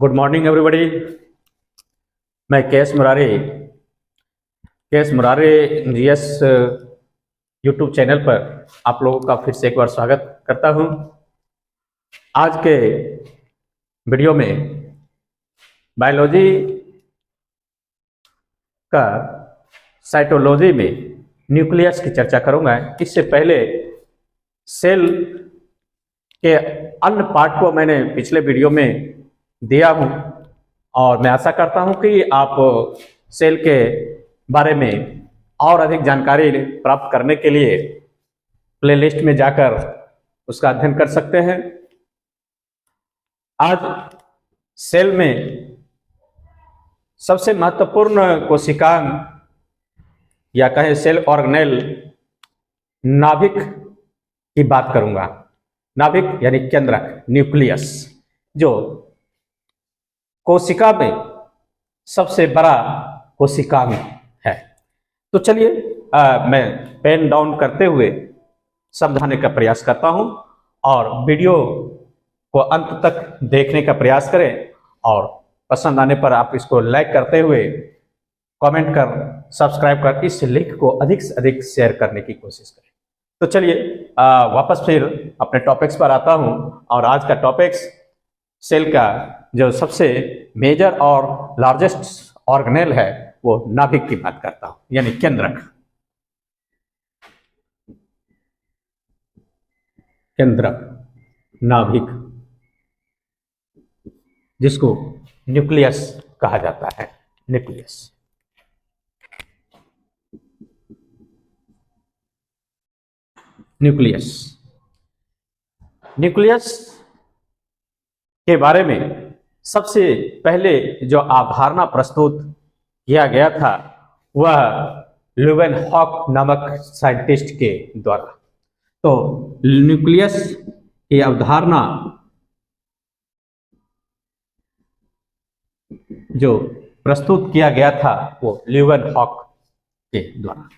Good morning everybody. मैं के S मुरारे जीएस यूट्यूब चैनल पर आप लोगों का फिर से एक बार स्वागत करता हूं। आज के वीडियो में बायोलॉजी का साइटोलॉजी में न्यूक्लियस की चर्चा करूंगा। इससे पहले सेल के अन्य पार्ट को मैंने पिछले वीडियो में दिया हूं और मैं आशा करता हूं कि आप सेल के बारे में और अधिक जानकारी प्राप्त करने के लिए प्लेलिस्ट में जाकर उसका अध्ययन कर सकते हैं। आज सेल में सबसे महत्वपूर्ण कोशिकांग या कहें सेल ऑर्गेनेल नाभिक की बात करूंगा। नाभिक यानी केंद्रक, न्यूक्लियस, जो कोशिका में सबसे बड़ा कोशिकांग है। तो चलिए मैं पेन डाउन करते हुए समझाने का प्रयास करता हूं और वीडियो को अंत तक देखने का प्रयास करें और पसंद आने पर आप इसको लाइक करते हुए कमेंट कर सब्सक्राइब कर इस लिंक को अधिक से अधिक शेयर करने की कोशिश करें। तो चलिए वापस फिर अपने टॉपिक्स पर आता हूं और आज का टॉपिक्स सेल का जो सबसे मेजर और लार्जेस्ट ऑर्गेनेल है वो नाभिक की बात करता हूं, यानी केंद्रक। केंद्रक, नाभिक, जिसको न्यूक्लियस कहा जाता है। न्यूक्लियस न्यूक्लियस न्यूक्लियस के बारे में सबसे पहले जो अवधारणा प्रस्तुत किया गया था वह ल्यूवेनहॉक नामक साइंटिस्ट के द्वारा। तो न्यूक्लियस की अवधारणा जो प्रस्तुत किया गया था वो ल्यूवेनहॉक के द्वारा।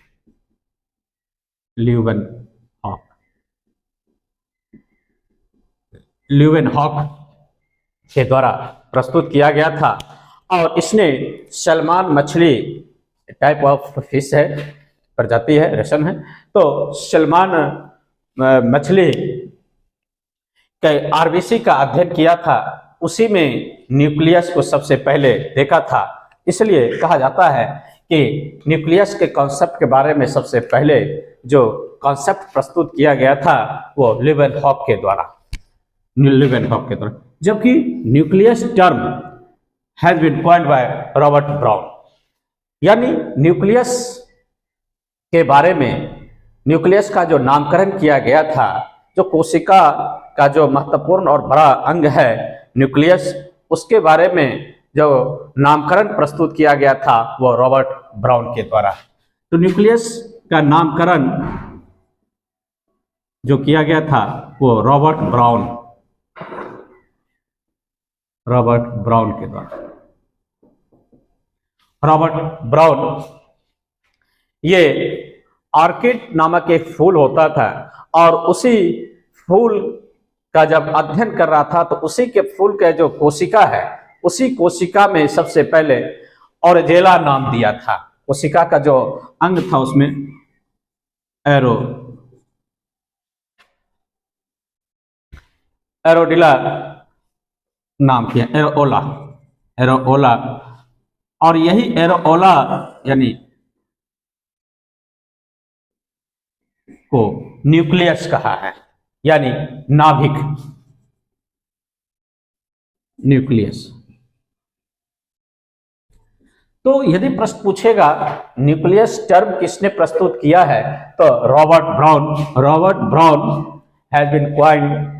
ल्यूवेनहॉक के द्वारा प्रस्तुत किया गया था और इसने सलमान मछली, टाइप ऑफ फिश है, प्रजाति है, रेशन है, तो सलमान मछली के आरबीसी का अध्ययन किया था। उसी में न्यूक्लियस को सबसे पहले देखा था। इसलिए कहा जाता है कि न्यूक्लियस के कॉन्सेप्ट के बारे में सबसे पहले जो कॉन्सेप्ट प्रस्तुत किया गया था वो ल्यूवेनहॉक के द्वारा। जबकि nucleus term has been coined by Robert Brown, यानी न्यूक्लियस के बारे में न्यूक्लियस का जो नामकरण किया गया था, जो कोशिका का जो महत्वपूर्ण और बड़ा अंग है न्यूक्लियस, उसके बारे में जो नामकरण प्रस्तुत किया गया था वो रॉबर्ट ब्राउन के द्वारा। तो न्यूक्लियस का नामकरण जो किया गया था वो रॉबर्ट ब्राउन के द्वारा। रॉबर्ट ब्राउन ये ऑर्किड नामक एक फूल होता था और उसी फूल का जब अध्ययन कर रहा था तो उसी के फूल का जो कोशिका है, उसी कोशिका में सबसे पहले ऑर्जेला नाम दिया था। कोशिका का जो अंग था उसमें एरोडिला नाम किया, एरोओला, और यही एरोओला यानी को न्यूक्लियस कहा है, यानी नाभिक, न्यूक्लियस। तो यदि प्रश्न पूछेगा न्यूक्लियस टर्म किसने प्रस्तुत किया है तो Robert Brown has been coined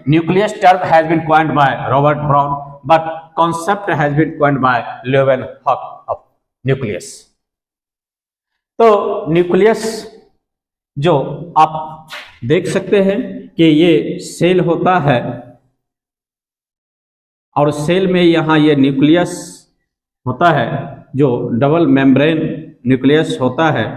nucleus term has been coined by Robert Brown, but concept has been coined by Leeuwenhoek of nucleus। तो न्यूक्लियस जो आप देख सकते हैं कि ये सेल होता है और सेल में यहाँ ये न्यूक्लियस होता है जो डबल मेम्ब्रेन न्यूक्लियस होता है।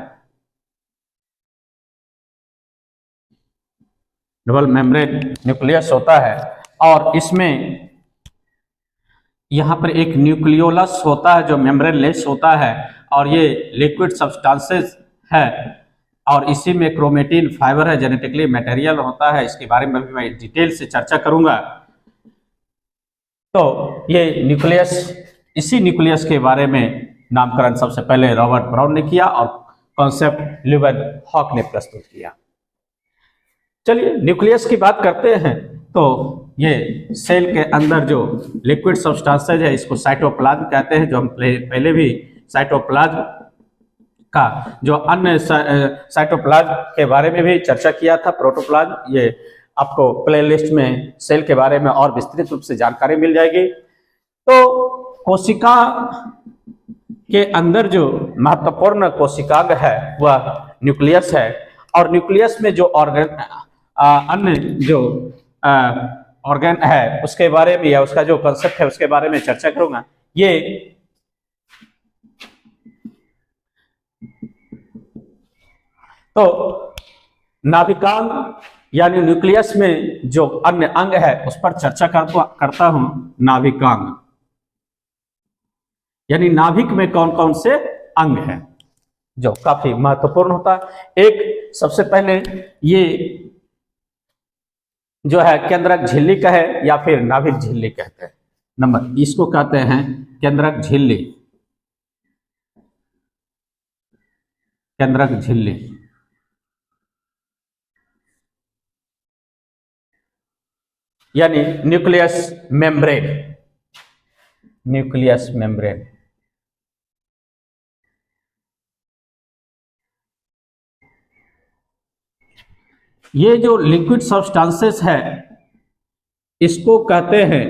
डबल मेम्ब्रेन न्यूक्लियस होता है और इसमें यहाँ पर एक न्यूक्लियोलस होता है जो मेम्ब्रेन लेस होता है और ये लिक्विड सब्सटेंसेस है और इसी में क्रोमेटिन फाइबर है, जेनेटिकली मटेरियल होता है। इसके बारे में भी मैं डिटेल से चर्चा करूंगा। तो ये न्यूक्लियस, इसी न्यूक्लियस के बारे में नामकरण सबसे पहले रॉबर्ट ब्राउन ने किया और कॉन्सेप्ट लीवेनहॉक ने प्रस्तुत किया। चलिए न्यूक्लियस की बात करते हैं। तो ये सेल के अंदर जो लिक्विड सब्सटेंसेज है इसको साइटोप्लाज्म कहते हैं, जो हम पहले भी साइटोप्लाज्म का जो अन्य साइटोप्लाज्म के बारे में भी चर्चा किया था, प्रोटोप्लाज्म। ये आपको प्लेलिस्ट में सेल के बारे में और विस्तृत रूप से जानकारी मिल जाएगी। तो कोशिका के अंदर जो महत्वपूर्ण कोशिकांग है वह न्यूक्लियस है और न्यूक्लियस में जो अन्य जो ऑर्गन है उसके बारे में या उसका जो कंसेप्ट है उसके बारे में चर्चा करूंगा। ये तो नाभिकांग यानी न्यूक्लियस में जो अन्य अंग है उस पर चर्चा करता हूं। नाभिकांग यानी नाभिक में कौन कौन से अंग हैं जो काफी महत्वपूर्ण होता है। एक सबसे पहले ये जो है केंद्रक झिल्ली का है या फिर नाभिक झिल्ली कहते हैं। नंबर इसको कहते हैं केंद्रक झिल्ली, केंद्रक झिल्ली। यानी न्यूक्लियस मेम्ब्रेन, न्यूक्लियस मेम्ब्रेन। ये जो लिक्विड सब्सटेंसेस है इसको कहते हैं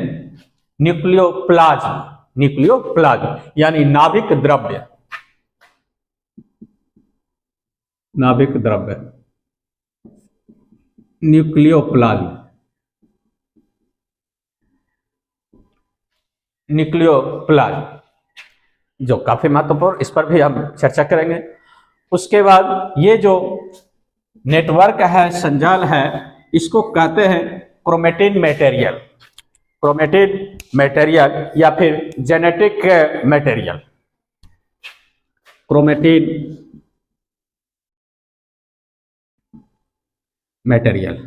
न्यूक्लियोप्लाज्म, न्यूक्लियोप्लाज्म यानी नाभिक द्रव्य, नाभिक द्रव्य, न्यूक्लियोप्लाज्म, न्यूक्लियोप्लाज्म जो काफी महत्वपूर्ण, इस पर भी हम चर्चा करेंगे। उसके बाद ये जो नेटवर्क है, संजाल है, इसको कहते हैं क्रोमेटिन मटेरियल, क्रोमेटिन मटेरियल या फिर genetic material, chromatin material.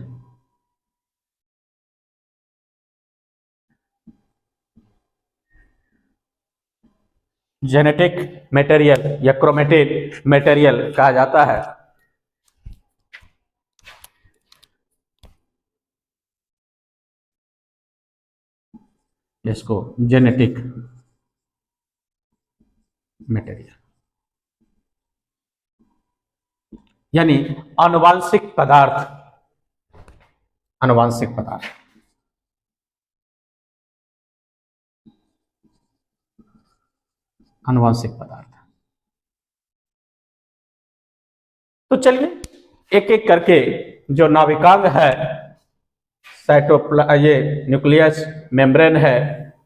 Genetic material या क्रोमेटिन मटेरियल कहा जाता है। इसको जेनेटिक मटेरियल यानी आनुवांशिक पदार्थ, आनुवांशिक पदार्थ। आनुवांशिक पदार्थ। तो चलिए एक एक करके जो नाभिकांग है, ये न्यूक्लियस मेम्ब्रेन है,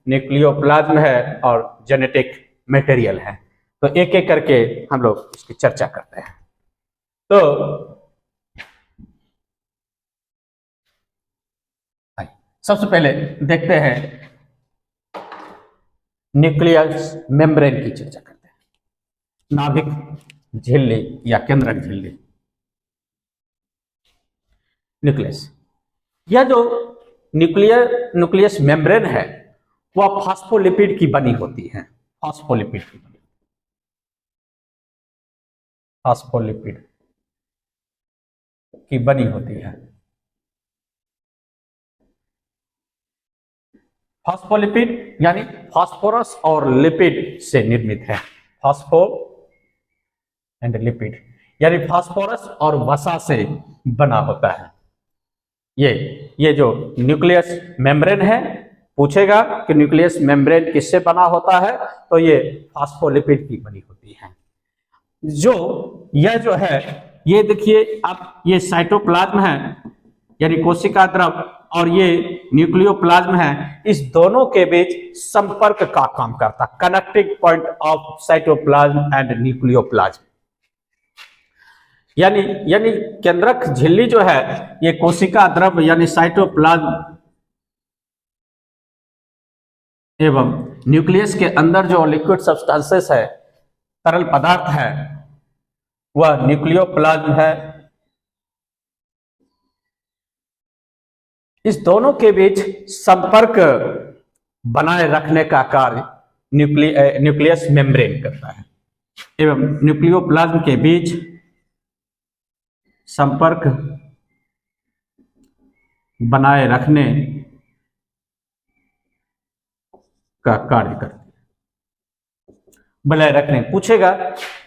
न्यूक्लियोप्लाज्म है और जेनेटिक मटेरियल है, तो एक एक करके हम लोग इसकी चर्चा करते हैं। तो सबसे पहले देखते हैं न्यूक्लियस मेम्ब्रेन की चर्चा करते हैं। नाभिक झिल्ली या केंद्रक झिल्ली, न्यूक्लियस। यह जो न्यूक्लियस मेम्ब्रेन है वह फॉस्फोलिपिड की बनी होती है, फॉस्फोलिपिड की बनी, फॉस्फोलिपिड की बनी होती है। फॉस्फोलिपिड यानी फास्फोरस और लिपिड से निर्मित है, फॉस्फो एंड लिपिड यानी फास्फोरस और वसा से बना होता है। ये जो न्यूक्लियस मेम्ब्रेन है, पूछेगा कि न्यूक्लियस मेम्ब्रेन किससे बना होता है, तो ये फास्फोलिपिड की बनी होती है। यह जो है, ये देखिए आप, ये साइटोप्लाज्म है यानी कोशिका द्रव और ये न्यूक्लियोप्लाज्म है, इस दोनों के बीच संपर्क का काम करता, connecting point of cytoplasm and nucleoplasm. यानी यानी केंद्रक झिल्ली जो है ये कोशिका द्रव यानी साइटोप्लाज्म एवं न्यूक्लियस के अंदर जो लिक्विड सब्सटेंसेस है, तरल पदार्थ है, वह न्यूक्लियोप्लाज्म है। इस दोनों के बीच संपर्क बनाए रखने का कार्य न्यूक्लियस मेम्ब्रेन करता है एवं न्यूक्लियोप्लाज्म के बीच संपर्क बनाए रखने का कार्य करती है। बनाए रखने पूछेगा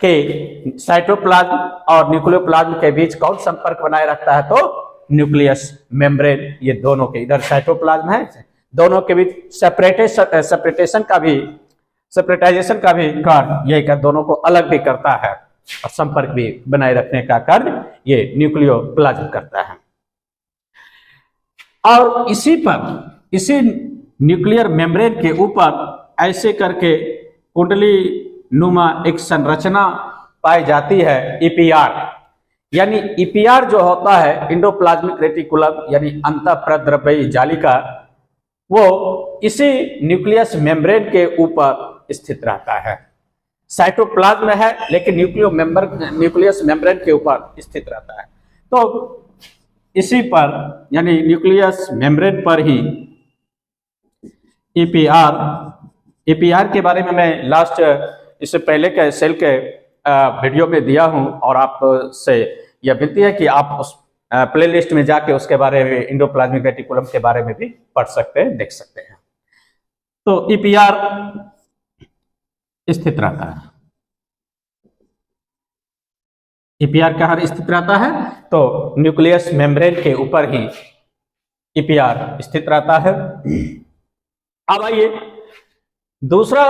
कि साइटोप्लाज्म और न्यूक्लियोप्लाज्म के बीच कौन संपर्क बनाए रखता है, तो न्यूक्लियस मेम्ब्रेन। ये दोनों के, इधर साइटोप्लाज्म है, दोनों के बीच सेपरेटाइजेशन का भी कार्य यही कर, दोनों को अलग भी करता है और संपर्क भी बनाए रखने का कार्य ये न्यूक्लियोप्लाज्म करता है। और इसी न्यूक्लियर मेम्ब्रेन के ऊपर ऐसे करके कुंडली नुमा एक संरचना पाई जाती है, ईपीआर। यानी ईपीआर जो होता है, इंडोप्लाज्मिक रेटिकुलम यानी अंतःप्रद्रव्यी जालिका, वो इसी न्यूक्लियस मेम्ब्रेन के ऊपर स्थित रहता है। साइटोप्लाज्म है लेकिन न्यूक्लियस मेम्ब्रेन के ऊपर स्थित रहता है। तो इसी पर यानी न्यूक्लियस मेम्ब्रेन पर ही ईपीआर के बारे में मैं लास्ट इससे पहले के सेल के वीडियो में दिया हूं, और आपसे यह विनती है कि आप उस प्लेलिस्ट में जाके उसके बारे में, इंडोप्लाज्मिक रेटिकुलम के बारे में भी पढ़ सकते हैं, देख सकते हैं। तो ईपीआर स्थित रहता है। ईपीआर कहाँ स्थित रहता है, तो न्यूक्लियस मेम्ब्रेन के ऊपर ही ईपीआर स्थित रहता है। अब आइए दूसरा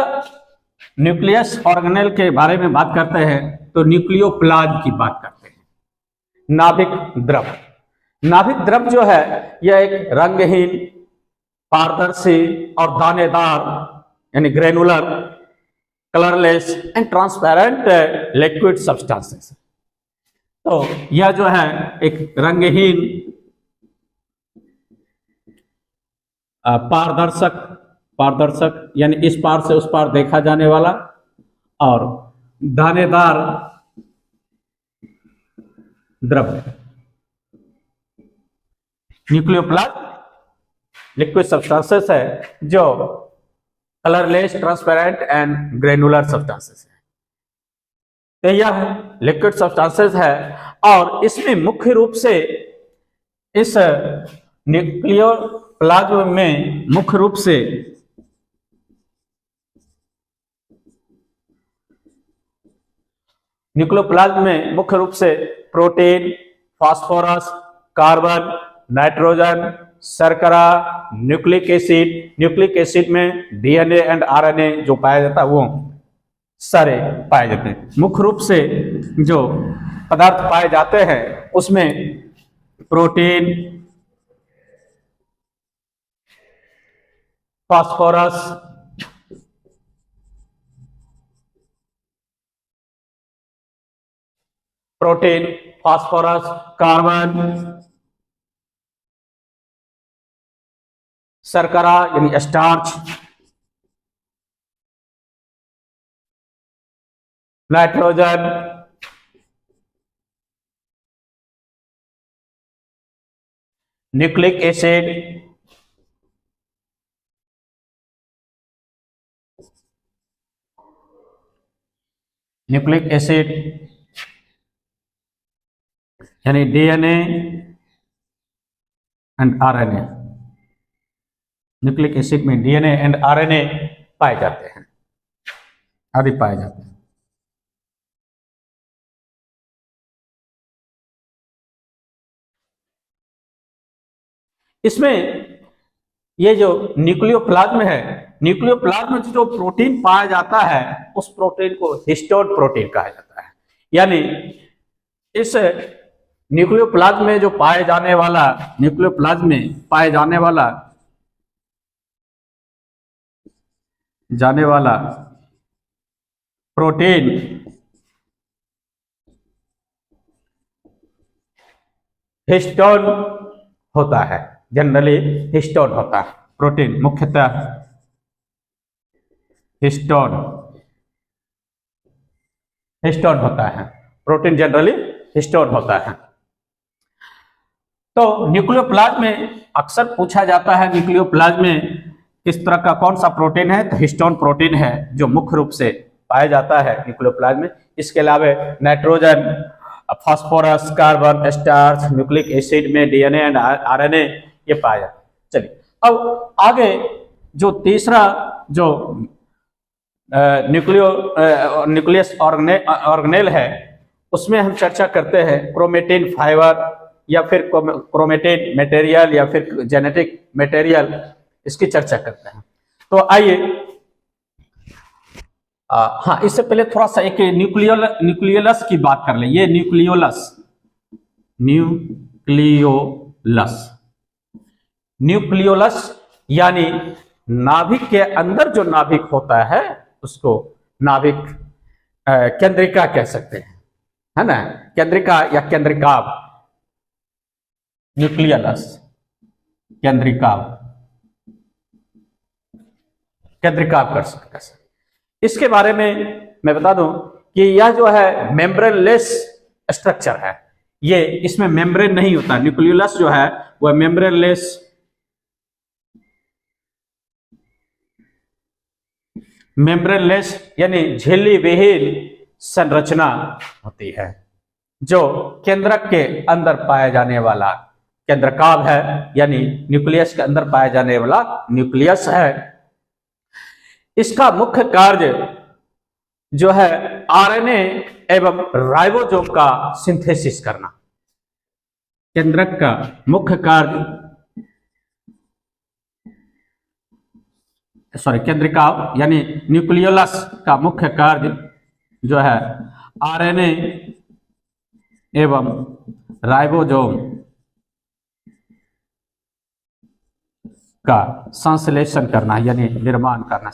न्यूक्लियस ऑर्गेनेल के बारे में बात करते हैं, तो न्यूक्लियोप्लाज्म की बात करते हैं। नाभिक द्रव। नाभिक द्रव जो है यह एक रंगहीन, पारदर्शी और दानेदार यानी granular, colourless and transparent liquid substances. तो यह जो है एक रंगहीन, पारदर्शक यानी इस पार से उस पार देखा जाने वाला, और दानेदार द्रव। न्यूक्लियोप्लाज्म लिक्विड सब्सटेंसेस है जो colourless, transparent and granular substances है। तो यह लिक्विड सब्सटेंसेस है और इसमें मुख्य रूप से, इस न्यूक्लियोप्लाज्म में मुख्य रूप से प्रोटीन, फास्फोरस, कार्बन, नाइट्रोजन, शर्करा, न्यूक्लिक एसिड में डीएनए एंड आरएनए जो पाया जाता है, वो सारे पाए जाते हैं। मुख्य रूप से जो पदार्थ पाए जाते हैं उसमें प्रोटीन, फास्फोरस, कार्बन, शर्करा यानी स्टार्च, नाइट्रोजन, न्यूक्लिक एसिड, यानी DNA and RNA. Nucleic acid में डीएनए एंड आरएनए पाए जाते हैं, आदि पाए जाते हैं। इसमें ये जो न्यूक्लियोप्लाज्म है, न्यूक्लियोप्लाज्म में जो प्रोटीन पाया जाता है उस प्रोटीन को हिस्टोन प्रोटीन कहा जाता है। यानी इस न्यूक्लियोप्लाज्म में जो पाए जाने वाला, न्यूक्लियोप्लाज्म में पाए जाने वाला प्रोटीन हिस्टोन होता है, जनरली हिस्टोन होता है। प्रोटीन मुख्यतः हिस्टोन हिस्टोन होता है, प्रोटीन जनरली हिस्टोन होता है। तो न्यूक्लियोप्लाज्म में अक्सर पूछा जाता है न्यूक्लियोप्लाज्म में किस तरह का कौन सा प्रोटीन है, तो हिस्टोन प्रोटीन है जो मुख्य रूप से पाया जाता है न्यूक्लियोप्लाज्म में। इसके अलावा nitrogen, phosphorus, carbon, starch, nucleic acid में डीएनए एंड आरएनए ये पाया जाता है। चलिए अब आगे जो तीसरा जो न्यूक्लियस ऑर्गेनेल है उसमें हम चर्चा करते हैं क्रोमेटिन फाइबर या फिर क्रोमेटिन मटेरियल या फिर जेनेटिक मटेरियल, इसकी चर्चा करते हैं। तो आइए हाँ, इससे पहले थोड़ा सा एक न्यूक्लियोलस की बात कर ले। ये न्यूक्लियोलस यानी नाभिक के अंदर जो नाभिक होता है उसको नाभिक केंद्रिका कह सकते हैं, है ना, केंद्रिका या केंद्रिकाव, न्यूक्लियोलस केंद्रिकाव कर सकते हैं। इसके बारे में मैं बता दूं कि यह जो है मेम्ब्रेनलेस स्ट्रक्चर है, ये इसमें मेम्ब्रेन नहीं होता। न्यूक्लियोलस जो है वह मेम्ब्रेनलेस यानी झिल्ली विहीन संरचना होती है जो केंद्रक के अंदर पाया जाने वाला केंद्रकाव है, यानी न्यूक्लियस के अंदर पाया जाने वाला न्यूक्लियस है। इसका मुख्य कार्य जो है आरएनए एवं राइबोसोम का सिंथेसिस करना। केंद्रक का मुख्य कार्य केंद्रिकाव यानी न्यूक्लियोलस का मुख्य कार्य जो है आरएनए एवं राइबोसोम का संश्लेषण करना यानी निर्माण करना,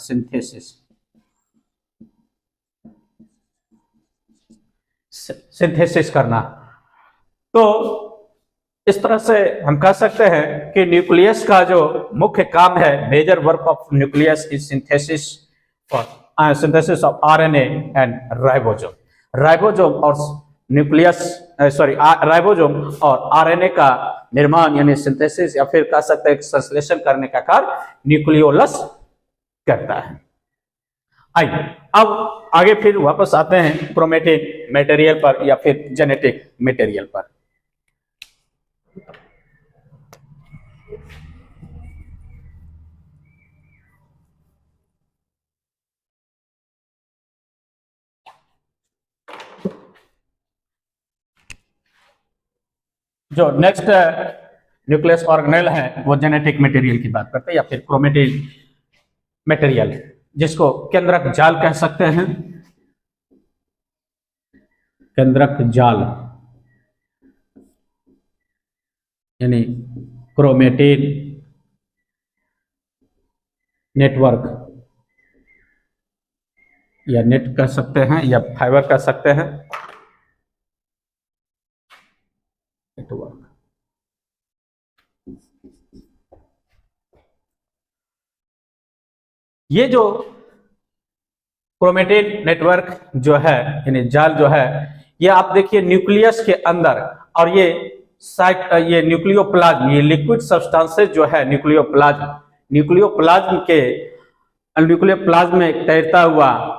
सिंथेसिस करना। तो इस तरह से हम कह सकते हैं कि न्यूक्लियस का जो मुख्य काम है, major work of nucleus is synthesis of RNA and ribosome और राइबोसोम और आरएनए का निर्माण यानी सिंथेसिस या फिर कह सकते हैं संश्लेषण करने का कार्य न्यूक्लियोलस करता है। आइए अब आगे फिर वापस आते हैं क्रोमेटिन मटेरियल पर या फिर जेनेटिक मटेरियल पर। जो नेक्स्ट न्यूक्लियस ऑर्गेनेल है वो जेनेटिक मटेरियल की बात करते हैं या फिर क्रोमेटिन मटेरियल, जिसको केंद्रक जाल कह सकते हैं। केंद्रक जाल यानी क्रोमेटिन नेटवर्क या नेट कह सकते हैं या फाइबर कह सकते हैं, नेटवर्क। ये जो क्रोमेटिन नेटवर्क जो है यानी जाल जो है, ये आप देखिए न्यूक्लियस के अंदर, और ये न्यूक्लियोप्लाज्म, ये लिक्विड सब्सटेंसेस जो है न्यूक्लियोप्लाज्म में तैरता हुआ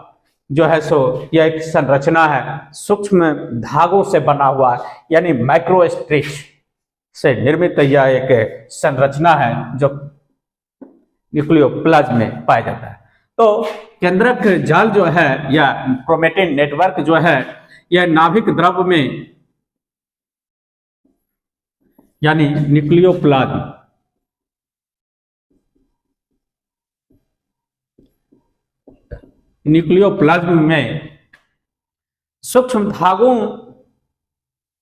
जो है सो यह एक संरचना है, सूक्ष्म धागों से बना हुआ यानी माइक्रोस्ट्रिच से निर्मित यह एक संरचना है जो न्यूक्लियोप्लाज्म में पाया जाता है। तो केंद्रक जाल जो है या क्रोमेटिन नेटवर्क जो है यह नाभिक द्रव में यानी न्यूक्लियोप्लाज्म में सूक्ष्म धागों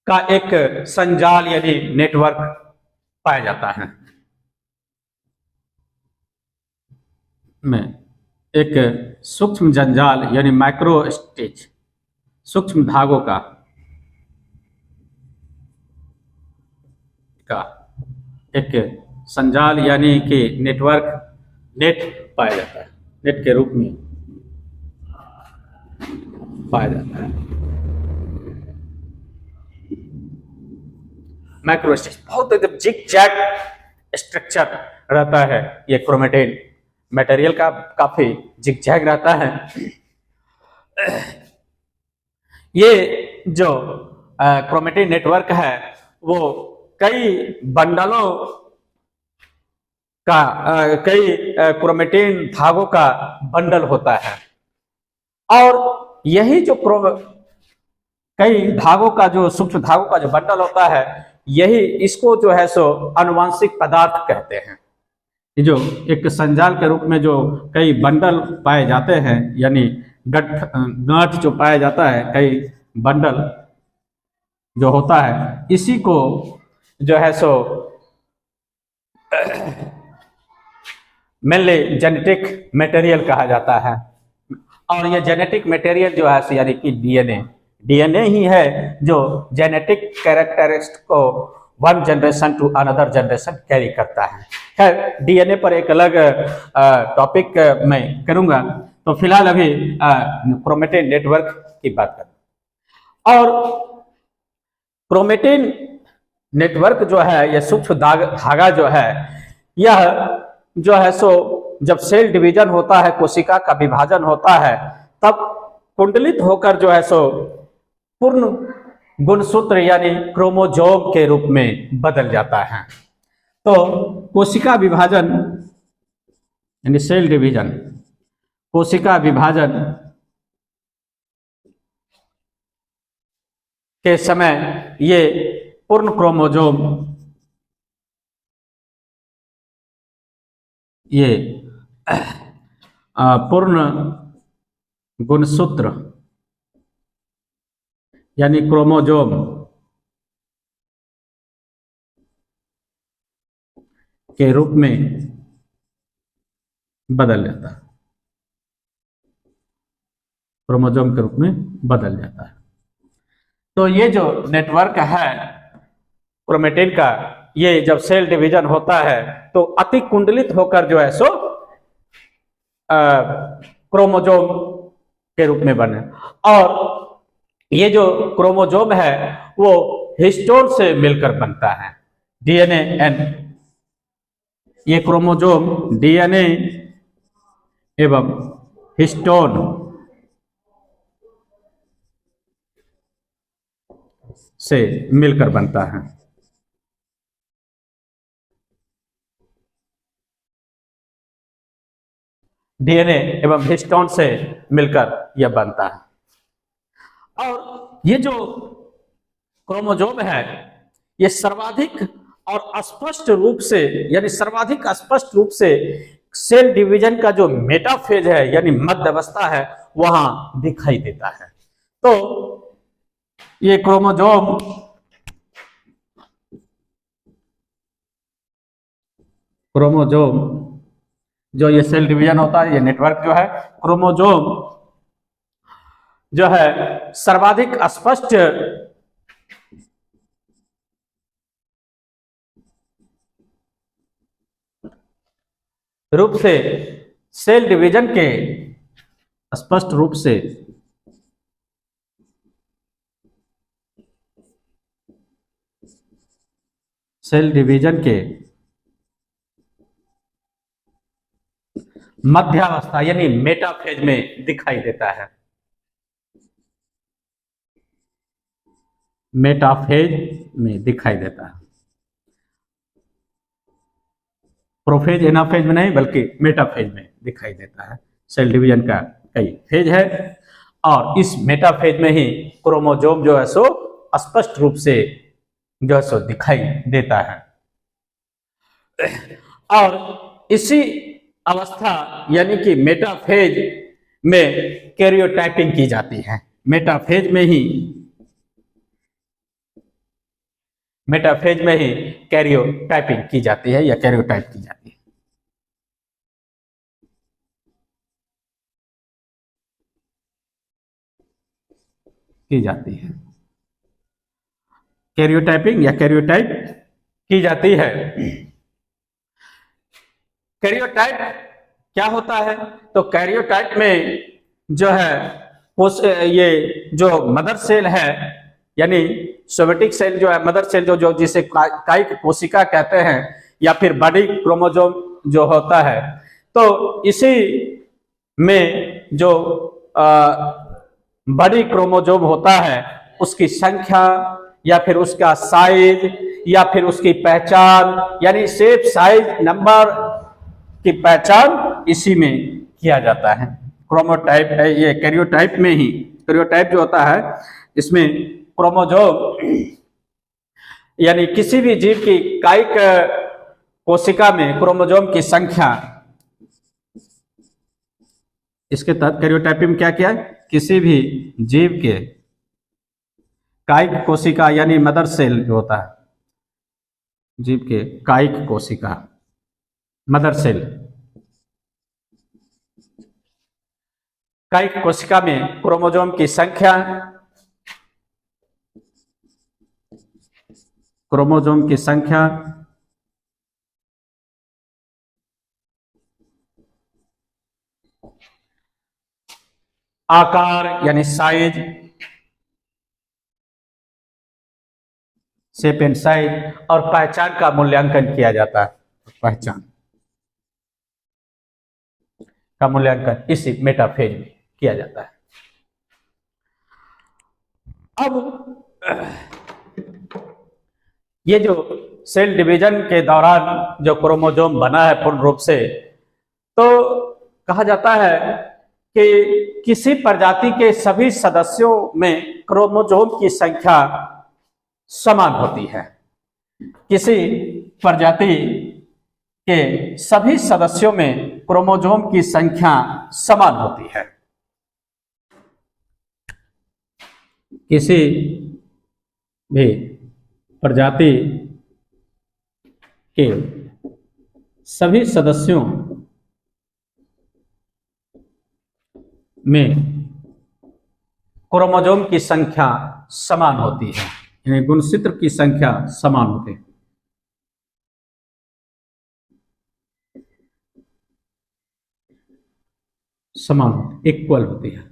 का एक संजाल यानी नेटवर्क पाया जाता है, में एक सूक्ष्म जंजाल यानी माइक्रोस्ट्रिच, सूक्ष्म धागों का का एक संजाल यानी कि नेटवर्क, नेट पाया जाता है, नेट के रूप में पाया जाता है। माइक्रोस्ट्रक्चर बहुत एकदम जिग जैग स्ट्रक्चर रहता है ये क्रोमेटिन मटेरियल का, काफी जिग जैग रहता है। ये जो क्रोमेटिन नेटवर्क है वो कई बंडलों का कई क्रोमेटिन धागों का बंडल होता है, और यही जो कई धागों का जो सूक्ष्म धागों का जो बंडल होता है, यही इसको जो है सो आनुवांशिक पदार्थ कहते हैं। जो एक संजाल के रूप में जो कई बंडल पाए जाते हैं, यानी गांठ जो पाया जाता है, कई बंडल जो होता है, इसी को जो है सो मेनली जेनेटिक मटेरियल कहा जाता है। और ये जेनेटिक मटेरियल जो है यानी कि डीएनए ही है जो जेनेटिक कैरेक्टरिस्टिक को one generation to another generation carry करता है। खैर डीएनए पर एक अलग टॉपिक मैं करूंगा, तो फिलहाल अभी क्रोमेटिन नेटवर्क की बात करें। और क्रोमेटिन नेटवर्क जो है, यह सूक्ष्म धागा जो है, यह जो है सो जब सेल डिवीजन होता है, कोशिका का विभाजन होता है, तब कुंडलित होकर जो है सो पूर्ण गुणसूत्र यानी क्रोमोजोम के रूप में बदल जाता है। तो कोशिका विभाजन यानी सेल डिवीजन, कोशिका विभाजन के समय ये पूर्ण क्रोमोजोम, ये पूर्ण गुणसूत्र यानी क्रोमोजोम के रूप में बदल जाता है, क्रोमोजोम के रूप में बदल जाता है। तो ये जो नेटवर्क है क्रोमेटिन का, ये जब सेल डिवीजन होता है तो अति कुंडलित होकर जो है सो क्रोमोजोम के रूप में बने। और ये जो क्रोमोजोम है वो हिस्टोन से मिलकर बनता है, डीएनए एन। ये क्रोमोजोम डीएनए एवं हिस्टोन से मिलकर बनता है। डीएनए एवं हिस्टोन से मिलकर यह बनता है। और ये जो क्रोमोजोम है, ये सर्वाधिक और स्पष्ट रूप से, यानी सर्वाधिक स्पष्ट रूप से सेल डिवीजन का जो मेटाफेज है यानी मध्य अवस्था है, वहां दिखाई देता है। तो ये क्रोमोजोम जो ये सेल डिवीजन होता है, ये नेटवर्क जो है क्रोमोजोम जो है सर्वाधिक स्पष्ट रूप से सेल डिवीजन के स्पष्ट रूप से सेल डिवीजन के मध्यावस्था यानी मेटाफेज में दिखाई देता है। मेटाफेज में दिखाई देता है, प्रोफेज एनाफेज में नहीं बल्कि मेटाफेज में दिखाई देता है। सेल डिवीजन का कई फेज है और इस मेटाफेज में ही क्रोमोजोम जो है सो स्पष्ट रूप से जो है सो दिखाई देता है। और इसी अवस्था यानी कि मेटाफेज में कैरियोटाइपिंग की जाती है। मेटाफेज में ही कैरियोटाइपिंग की जाती है या कैरियोटाइप की जाती है। कैरियोटाइपिंग या कैरियोटाइप की जाती है। कैरियोटाइप क्या होता है? तो कैरियोटाइप में जो है ये जो मदर सेल है, यानी सोमेटिक सेल जो है, मदर सेल जो जिसे कायिक कोशिका कहते हैं, या फिर बड़ी क्रोमोसोम जो होता है, तो इसी में जो बड़ी क्रोमोसोम होता है उसकी संख्या या फिर उसका साइज या फिर उसकी पहचान, यानी शेप, साइज, नंबर की पहचान इसी में किया जाता है। क्रोमोटाइप है ये, कैरियोटाइप में ही, कैरियोटाइप जो होता है इसमें क्रोमोसोम यानी किसी भी जीव की कायिक कोशिका में क्रोमोसोम की संख्या, इसके तहत कैरियोटाइप में क्या किया है, किसी भी जीव के कायिक कोशिका यानी मदर सेल जो होता है, जीव के कायिक कोशिका मदर सेल, कायिक कोशिका में क्रोमोसोम की संख्या, क्रोमोसोम की संख्या आकार यानी साइज, शेप एंड साइज, और पहचान का मूल्यांकन किया जाता है। पहचान का मूल्यांकन इसी मेटाफेज में किया जाता है। अब ये जो सेल डिवीजन के दौरान जो क्रोमोसोम बना है पूर्ण रूप से, तो कहा जाता है कि किसी प्रजाति के सभी सदस्यों में क्रोमोसोम की संख्या समान होती है। किसी प्रजाति के सभी सदस्यों में क्रोमोसोम की संख्या समान होती है। किसी भी प्रजाति के सभी सदस्यों में क्रोमोसोम की संख्या समान होती है, यानी गुणसूत्र की संख्या समान होती है। समान, इक्वल होती है।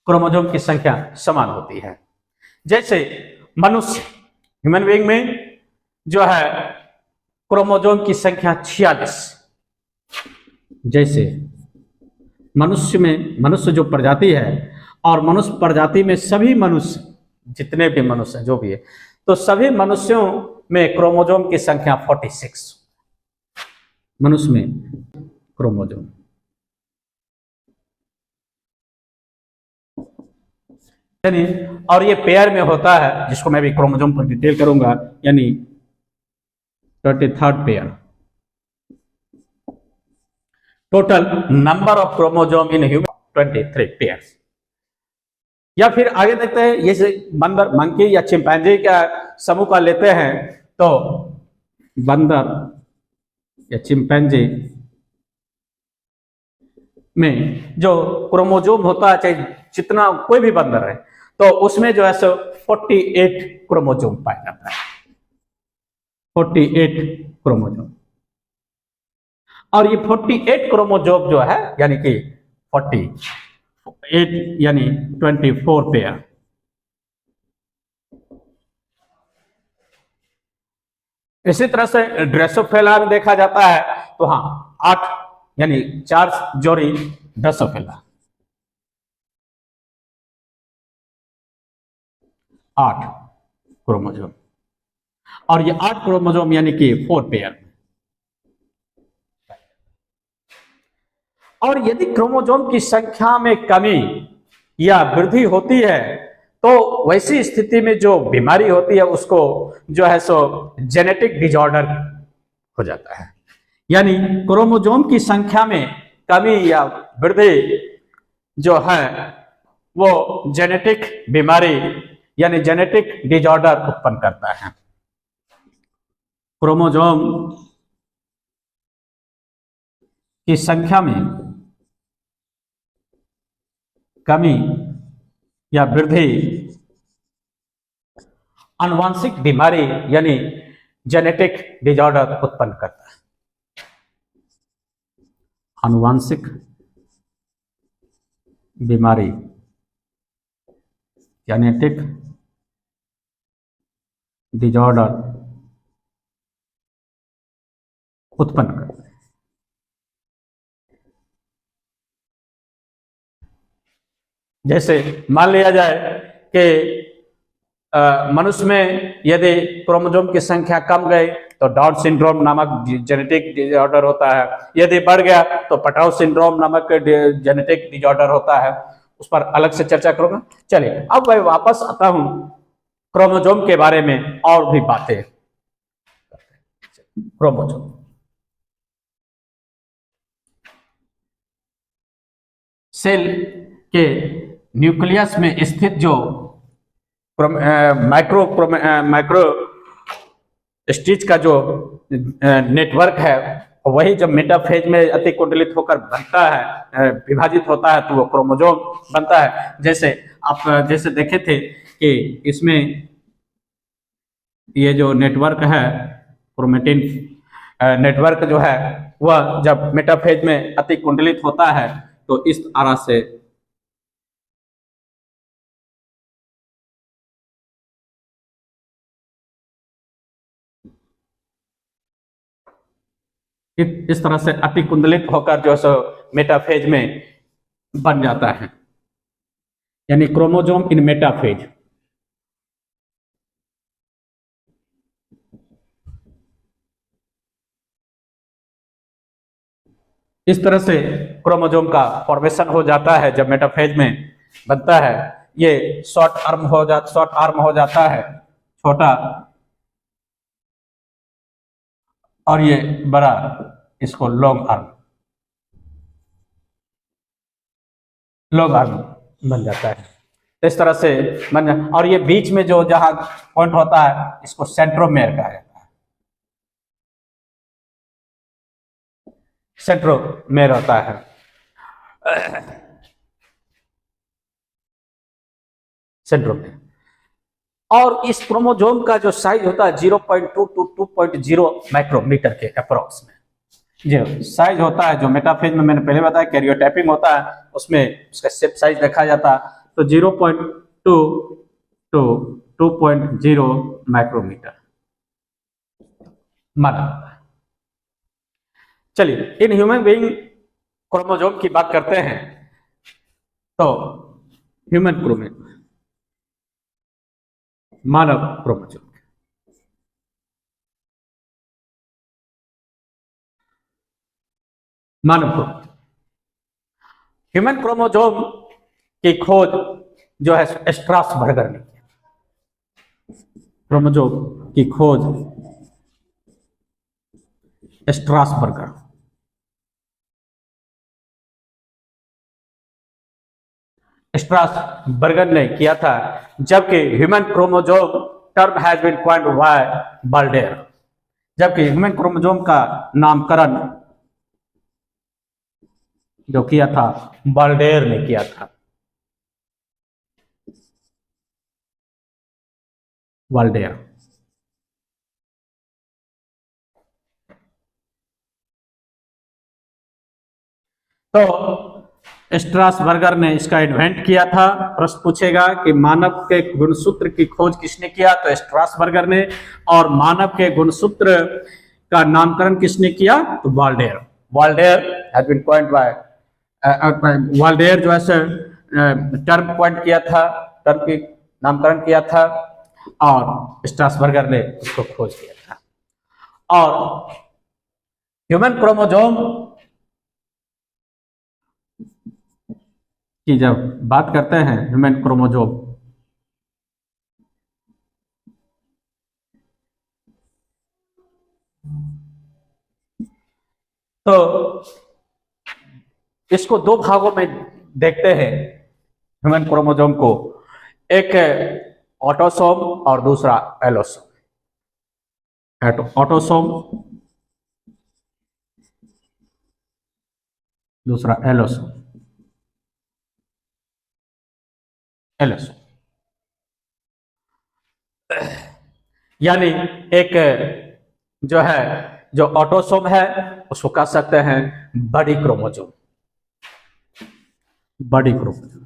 क्रोमोसोम की संख्या समान होती है। जैसे मनुष्य, ह्यूमन बीइंग में जो है क्रोमोसोम की संख्या 46। जैसे मनुष्य में, मनुष्य जो प्रजाति है, और मनुष्य प्रजाति में सभी मनुष्य, जितने भी मनुष्य जो भी है, तो सभी मनुष्यों में क्रोमोसोम की संख्या 46। मनुष्य में क्रोमोसोम, यानी, और ये पेयर में होता है, जिसको मैं भी क्रोमोसोम पर डिटेल करूंगा, यानी 33rd pair. Total number of chromosome in human 23 pairs. या फिर आगे देखते हैं, ये बंदर, मंकी या चिंपैंजी का समूह का लेते हैं, तो बंदर या चिंपैंजी में जो क्रोमोसोम होता है, चाहे जितना कोई भी बंदर है, तो उसमें जो है सो 48 क्रोमोसोम पाया जाता है। 48 क्रोमोसोम। और ये 48 क्रोमोसोम जो है, यानी कि 48 यानी 24 पेयर। इसी तरह से ड्रोसोफिला में देखा जाता है, तो हाँ 8 यानी 4 जोड़ी ड्रोसोफिला, 8 क्रोमोसोम। और ये 8 क्रोमोसोम यानी कि 4 पेयर। और यदि क्रोमोसोम की संख्या में कमी या वृद्धि होती है, तो वैसी स्थिति में जो बीमारी होती है उसको जो है सो जेनेटिक डिसऑर्डर हो जाता है। यानी क्रोमोसोम की संख्या में कमी या वृद्धि जो है वो जेनेटिक बीमारी यानी जेनेटिक डिसऑर्डर उत्पन्न करता है। क्रोमोसोम की संख्या में कमी या वृद्धि आनुवांशिक बीमारी यानी जेनेटिक डिजॉर्डर उत्पन्न करता है। आनुवांशिक बीमारी जेनेटिक डिजॉर्डर उत्पन्न करता है। जैसे मान लिया जाए कि मनुष्य में यदि क्रोमोसोम की संख्या कम गई तो डाउन सिंड्रोम नामक जेनेटिक डिजॉर्डर होता है, यदि बढ़ गया तो पटाउ सिंड्रोम नामक जेनेटिक डिजॉर्डर होता है। उस पर अलग से चर्चा करूंगा। चलिए अब मैं वापस आता हूं क्रोमोसोम के बारे में और भी बातें। क्रोमोसोम सेल के न्यूक्लियस में स्थित जो माइक्रो स्टिच का जो नेटवर्क है, वही जब मेटाफेज में अति कुंडलित होकर बनता है, विभाजित होता है, तो वो क्रोमोसोम बनता है। जैसे आप जैसे देखे थे कि इसमें ये जो नेटवर्क है, क्रोमेटिन नेटवर्क जो है, वह जब मेटाफेज में अति कुंडलित होता है तो इस तरह से इस तरह से अति कुंडलित होकर जो सो मेटाफेज में बन जाता है, यानी क्रोमोसोम इन मेटाफेज। इस तरह से क्रोमोसोम का फॉर्मेशन हो जाता है जब मेटाफेज में बनता है। ये शॉर्ट आर्म हो जाता है, छोटा, और ये बड़ा, इसको लॉन्ग आर्म बन जाता है। तो इस तरह से और ये बीच में जो जहां पॉइंट होता है, इसको सेंट्रोमेयर कहा जाता है। सेंट्रोमेयर होता है। सेंट्रोमेयर। और इस क्रोमोसोम का जो साइज होता है 0.2 to 2.0 माइक्रोमीटर के अप्रोक्स में जो साइज होता है। जो मेटाफेज में मैंने पहले बताया कैरियोटाइपिंग होता है, उसमें उसका शेप साइज देखा जाता है, तो 0.2 to 2.0 माइक्रोमीटर माना जाता है। चलिए इन ह्यूमन बीइंग क्रोमोसोम की बात करते हैं। तो ह्यूमन क्रोमोसोम, मानव क्रोमोसोम, मानव क्रोमोसोम, ह्यूमन क्रोमोसोम की खोज जो है स्ट्रासबर्गर ने की। क्रोमोसोम की खोज स्ट्रासबर्गर स्ट्रासबर्गर ने किया था, जबकि human chromosome term has been coined by Waldeyer. जबकि ह्यूमन क्रोमोसोम का नामकरण जो किया था बाल्डेयर ने किया था। बाल्डेयर। तो स्ट्रासबर्गर ने इसका इन्वेंट किया था। प्रश्न पूछेगा कि मानव के गुणसूत्र की खोज किसने किया, तो स्ट्रासबर्गर ने। और मानव के गुणसूत्र का नामकरण किसने किया, तो बाल्डेयर। बाल्डेयर हैज बीन कॉइन्ड बाय बाल्डेयर जो है टर्म पॉइंट किया था, टर्म की नामकरण किया था, और स्ट्रासबर्गर ने उसको खोज किया था। और ह्यूमन क्रोमोसोम की जब बात करते हैं, ह्यूमन क्रोमोसोम, तो इसको दो भागों में देखते हैं ह्यूमन क्रोमोसोम को। एक ऑटोसोम और दूसरा एलोसोम। ऑटोसोम, दूसरा एलोसोम। एलोसोम यानी एक जो है, जो ऑटोसोम है उसको कह सकते हैं बड़ी क्रोमोसोम, बड़ी क्रोमोसोम।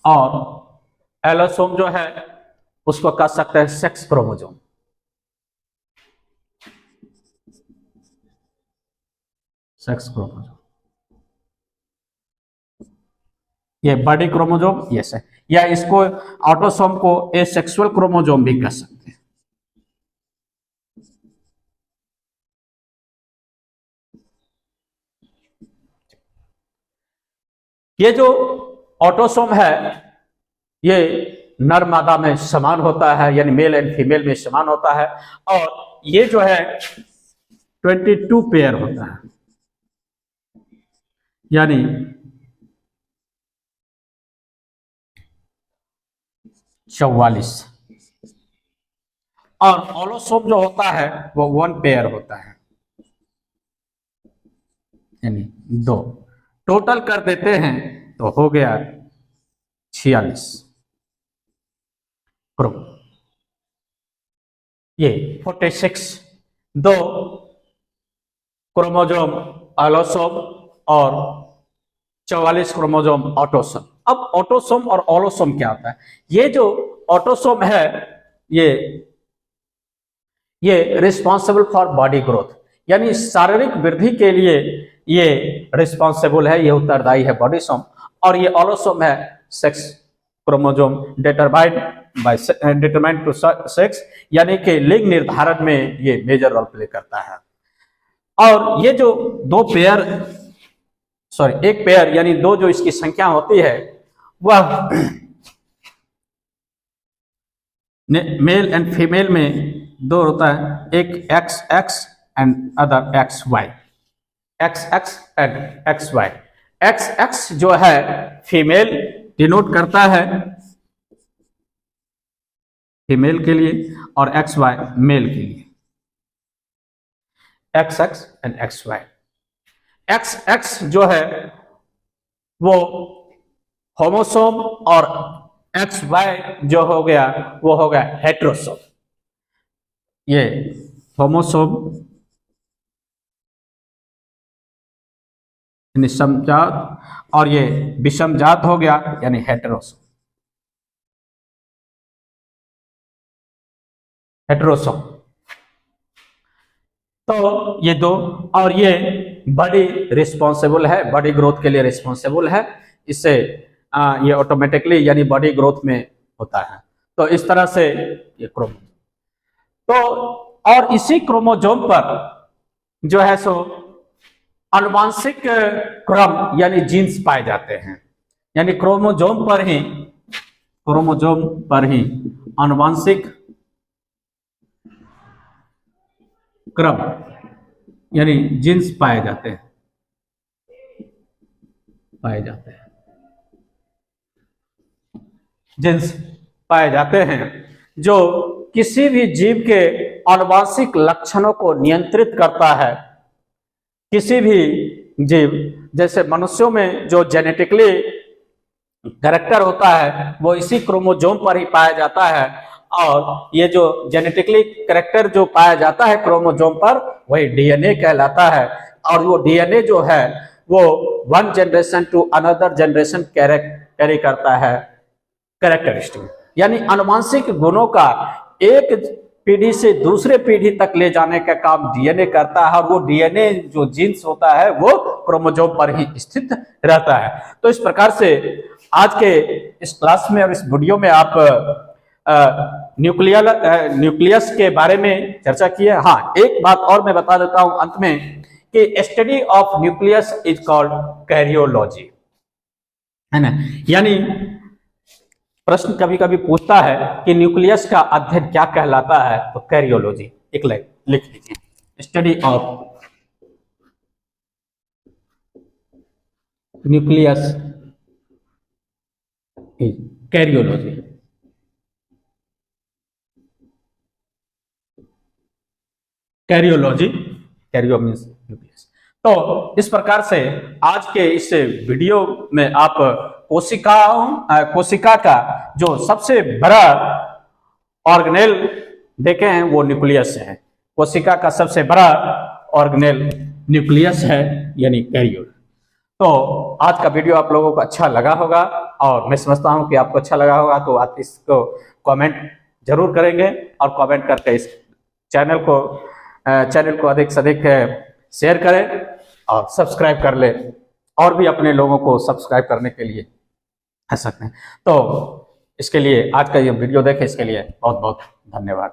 और एलोसोम जो है उसको कह सकते हैं सेक्स क्रोमोसोम, सेक्स क्रोमोसोम। ये बड़ी क्रोमोसोम यस है, या इसको ऑटोसोम को एसेक्सुअल क्रोमोसोम भी कह सकते हैं। ये जो ऑटोसोम है ये नर मादा में समान होता है, यानी मेल एंड फीमेल में समान होता है, और ये जो है 22 पेयर होता है, यानी 44। और ऑलोसोम जो होता है वो 1 पेयर होता है, यानी 2। टोटल कर देते हैं तो हो गया 46 क्रोम। ये 46 2 क्रोमोसोम ऑलोसोम और 44 क्रोमोसोम ऑटोसोम। अब ऑटोसोम और ऑलोसोम क्या होता है? ये जो ऑटोसोम है ये रिस्पॉन्सिबल फॉर बॉडी ग्रोथ, यानी शारीरिक वृद्धि के लिए ये रिस्पॉन्सिबल है, ये उत्तरदायी है बॉडीसोम। और ये ऑलोसोम है sex chromosome determined to sex, यानी कि लिंग निर्धारण में ये मेजर रोल प्ले करता है। और ये जो एक पेयर यानी 2 जो इसकी संख्या होती है वह मेल एंड फीमेल में 2 होता है, एक XX and other XY, XX and XY। XX जो है फीमेल डिनोट करता है फीमेल के लिए, और XY मेल के लिए, XX एंड XY। XX जो है वो होमोसोम, और XY जो हो गया वो हो गया हेट्रोसोम। ये होमोसोम यानी समजात, और ये विषमजात हो गया यानी हेटेरोसोम। तो ये 2, और ये बड़ी रिस्पॉन्सिबल है, बॉडी ग्रोथ के लिए रिस्पॉन्सिबल है, इससे ये ऑटोमेटिकली यानी बॉडी ग्रोथ में होता है। तो इस तरह से ये क्रोमोसोम, तो और इसी क्रोमोसोम पर जो है सो आनुवांशिक क्रम यानी जीन्स पाए जाते हैं, यानी क्रोमोसोम पर ही आनुवांशिक क्रम यानी जीन्स पाए जाते हैं जीन्स पाए जाते हैं जो किसी भी जीव के आनुवांशिक लक्षणों को नियंत्रित करता है। किसी भी जीव, जैसे मनुष्यों में जो जेनेटिकली कैरेक्टर होता है वो इसी क्रोमोसोम पर ही पाया जाता है, और ये जो जेनेटिकली कैरेक्टर जो पाया जाता है क्रोमोसोम पर वही डीएनए कहलाता है। और वो डीएनए जो है वो 1 generation to another generation carry करता है कैरेक्टरिस्टिक, यानी आनुवंशिक गुणों का एक पीढ़ी से दूसरे पीढ़ी तक ले जाने का काम डीएनए करता है, और वो डीएनए जो जीन्स होता है वो क्रोमोसोम पर ही स्थित रहता है। तो इस प्रकार से आज के इस क्लास में और इस वीडियो में आप न्यूक्लियस के बारे में चर्चा की है। हाँ, एक बात और मैं बता देता हूं अंत में कि study of nucleus is called karyology, है ना। यानी प्रश्न कभी कभी पूछता है कि न्यूक्लियस का अध्ययन क्या कहलाता है, तो कैरियोलॉजी एक लाइन लिख लीजिए, study of nucleus is karyology. Cairo means nucleus. तो इस प्रकार से आज के इस वीडियो में आप कोशिका का जो सबसे बड़ा ऑर्गेनेल देखे हैं वो न्यूक्लियस है। कोशिका का सबसे बड़ा ऑर्गेनेल न्यूक्लियस है, यानी कैरियर। तो आज का वीडियो आप लोगों को अच्छा लगा होगा और मैं समझता हूं कि आपको अच्छा लगा होगा, तो आप इसको कमेंट जरूर करेंगे और कमेंट करके इस चैनल को अधिक से अधिक शेयर करें और सब्सक्राइब कर ले, और भी अपने लोगों को सब्सक्राइब करने के लिए कह सकते हैं। तो इसके लिए आज का ये वीडियो देखें, इसके लिए बहुत बहुत धन्यवाद।